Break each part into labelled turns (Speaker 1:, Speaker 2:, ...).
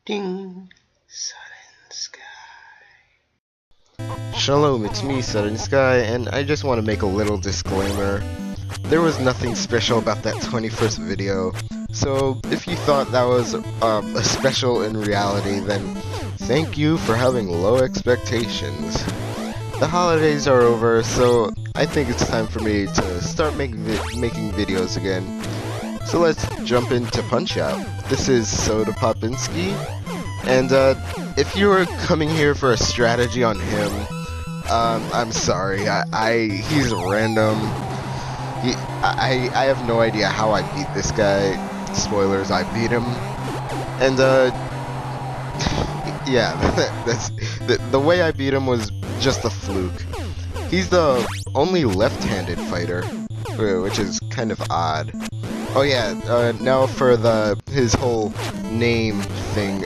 Speaker 1: Ding! Sudden Sky. Shalom, it's me, Sudden Sky, and I just want to make a little disclaimer. There was nothing special about that 21st video, so if you thought that was a special in reality, then thank you for having low expectations. The holidays are over, so I think it's time for me to start making videos again. So let's jump into Punch-Out. This is Soda Popinski, and if you were coming here for a strategy on him, I'm sorry. He's random. I have no idea how I beat this guy. Spoilers, I beat him. And yeah, that's the way I beat him was just a fluke. He's the only left-handed fighter, which is kind of odd. Oh yeah, now for his whole name thing.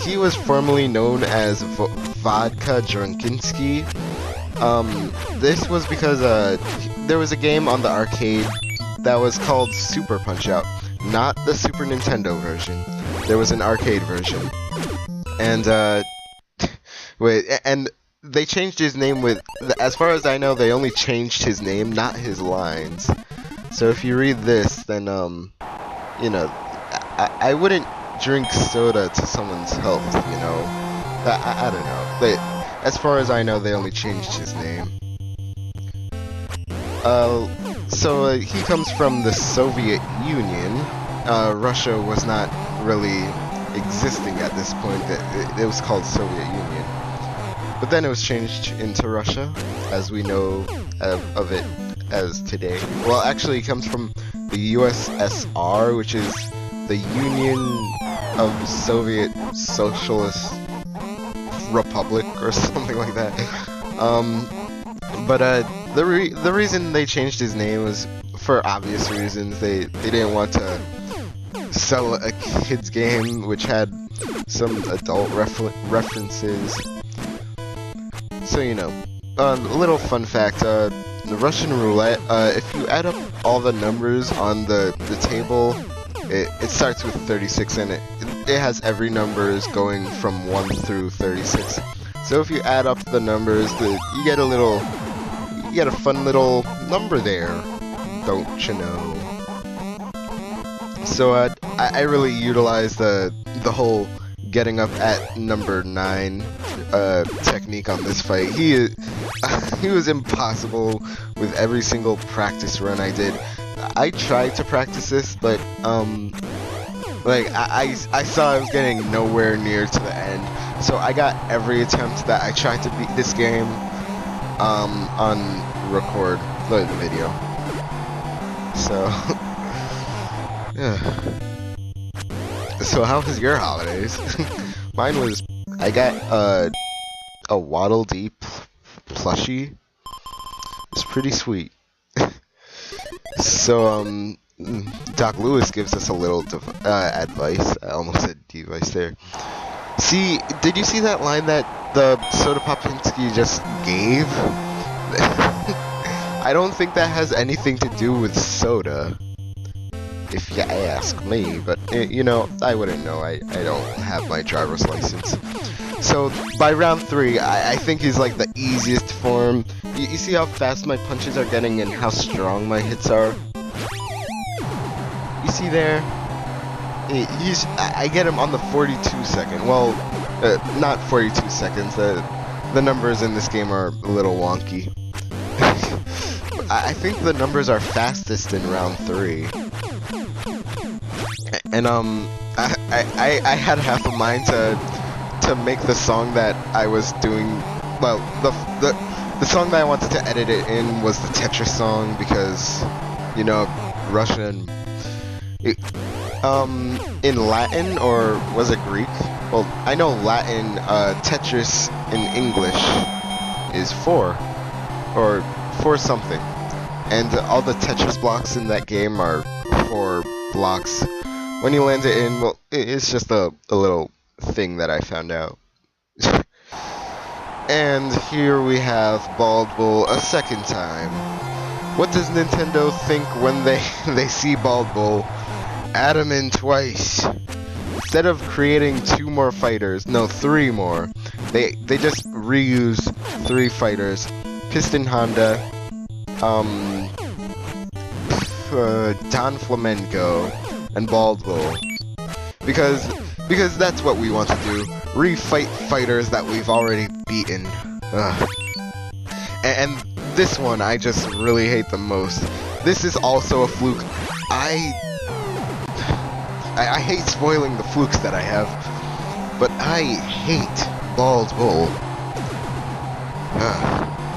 Speaker 1: He was formerly known as Vodka Drunkinski. This was because there was a game on the arcade that was called Super Punch-Out, not the Super Nintendo version. There was an arcade version, and and they changed his name with. As far as I know, they only changed his name, not his lines. So if you read this, then you know, I wouldn't drink soda to someone's health, you know. I don't know. But as far as I know, they only changed his name. So he comes from the Soviet Union. Russia was not really existing at this point. It was called Soviet Union. But then it was changed into Russia, as we know of it as today. Well, actually, it comes from the USSR, which is the Union of Soviet Socialist Republic or something like that. But the reason they changed his name was for obvious reasons. They didn't want to sell a kids game which had some adult references. So you know, a little fun fact: the Russian roulette. If you add up all the numbers on the table, it starts with 36, and it has every numbers going from 1 through 36. So if you add up the numbers, you get a fun little number there, don't you know? So I really utilized the whole getting up at number 9 technique on this fight. He was impossible with every single practice run I did. I tried to practice this, but like I saw I was getting nowhere near to the end, so I got every attempt that I tried to beat this game on record the video. So yeah. So how was your holidays? Mine was, I got a Waddle Dee plushie. It's pretty sweet. So Doc Lewis gives us a little advice. I almost said device there. See, did you see that line that the Soda Popinski just gave? I don't think that has anything to do with soda, if you ask me, but you know, I wouldn't know. I don't have my driver's license. So by round 3, I think he's like the easiest form. You see how fast my punches are getting and how strong my hits are? You see there? I get him on the 42 second. Well, not 42 seconds. The numbers in this game are a little wonky. I think the numbers are fastest in round 3. And I had half a mind to make the song that I was doing. Well, the song that I wanted to edit it in was the Tetris song, because you know, Russian. In Latin, or was it Greek? Well, I know Latin. Tetris in English is 4 or 4 something, and all the Tetris blocks in that game are 4 blocks. When you land it in, well, it's just a little thing that I found out. And here we have Bald Bull a second time. What does Nintendo think when they see Bald Bull? Add him in twice. instead of creating 2 more fighters, no, 3 more, they just reuse 3 fighters: Piston Honda, Don Flamenco, and Bald Bull. Because that's what we want to do. Refight fighters that we've already beaten. Ugh. And this one I just really hate the most. This is also a fluke. I hate spoiling the flukes that I have, but I hate Bald Bull.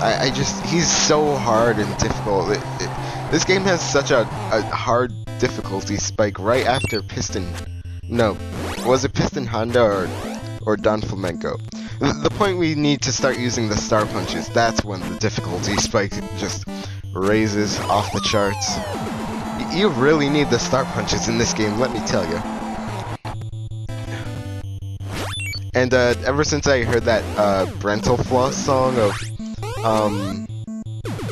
Speaker 1: I just, he's so hard and difficult. This game has such a hard difficulty spike right after Piston. No, was it Piston Honda or Don Flamenco? The point we need to start using the star punches, that's when the difficulty spike just raises off the charts. You really need the star punches in this game, let me tell you. And ever since I heard that Brental Floss song of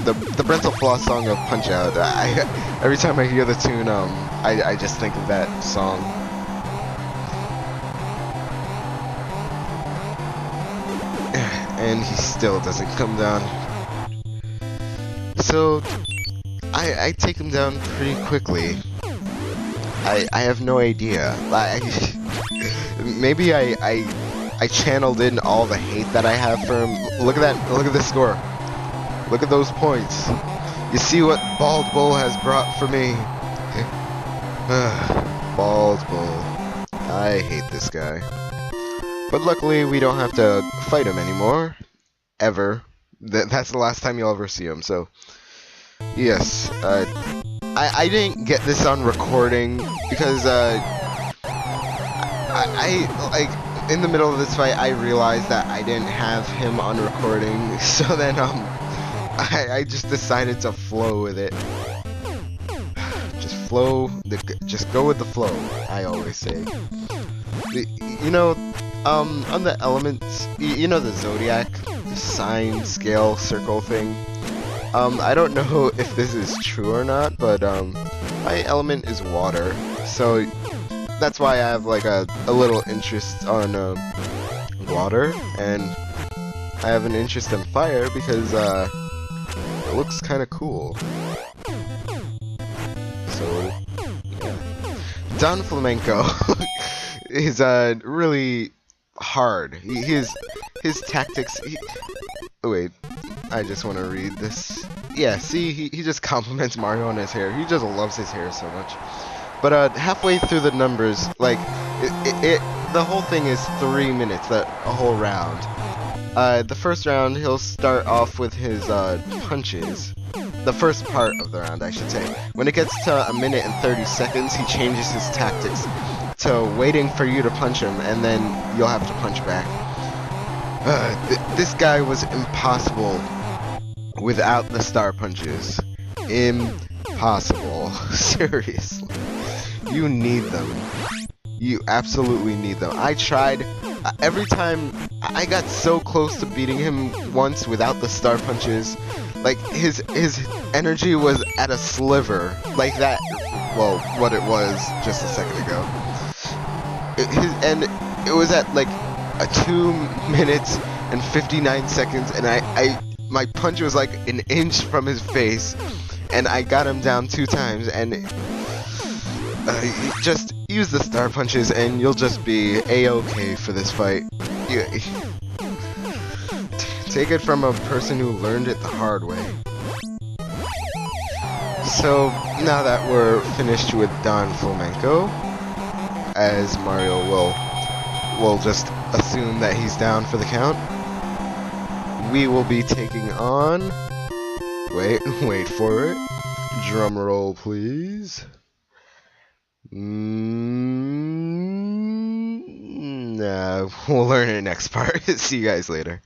Speaker 1: the Brental Floss song of Punch Out, every time I hear the tune, I just think of that song. And he still doesn't come down. So I take him down pretty quickly. I have no idea. Maybe I channeled in all the hate that I have for him. Look at that! Look at the score. Look at those points. You see what Bald Bull has brought for me? Bald Bull. I hate this guy. But luckily, we don't have to fight him anymore. Ever. That's the last time you'll ever see him, so... Yes, I didn't get this on recording, because, like, in the middle of this fight, I realized that I didn't have him on recording, so then, I just decided to flow with it. Just go with the flow, I always say. You know, on the elements, you know the zodiac, the sign, scale, circle thing? I don't know if this is true or not, but, my element is water, so that's why I have, like, a little interest on, water, and I have an interest in fire because, it looks kinda cool. So, yeah. Don Flamenco is, really hard. His tactics, oh wait, I just want to read this. Yeah, see, he just compliments Mario on his hair. He just loves his hair so much. But halfway through the numbers, like, the whole thing is 3 minutes, a whole round. The first round, he'll start off with his punches. The first part of the round, I should say. When it gets to 1 minute and 30 seconds, he changes his tactics to waiting for you to punch him, and then you'll have to punch back. This guy was impossible without the star punches. Impossible. Seriously. You need them. You absolutely need them. I tried. Every time I got so close to beating him once without the star punches. Like, his energy was at a sliver. Like that. Well, what it was just a second ago. And it was at like a 2 minutes and 59 seconds, and my punch was like an inch from his face, and I got him down 2 times, and just use the star punches and you'll just be a-okay for this fight. Take it from a person who learned it the hard way. So now that we're finished with Don Flamenco, as Mario will just assume that he's down for the count, we will be taking on... Wait for it. Drum roll, please. Nah, we'll learn it next part. See you guys later.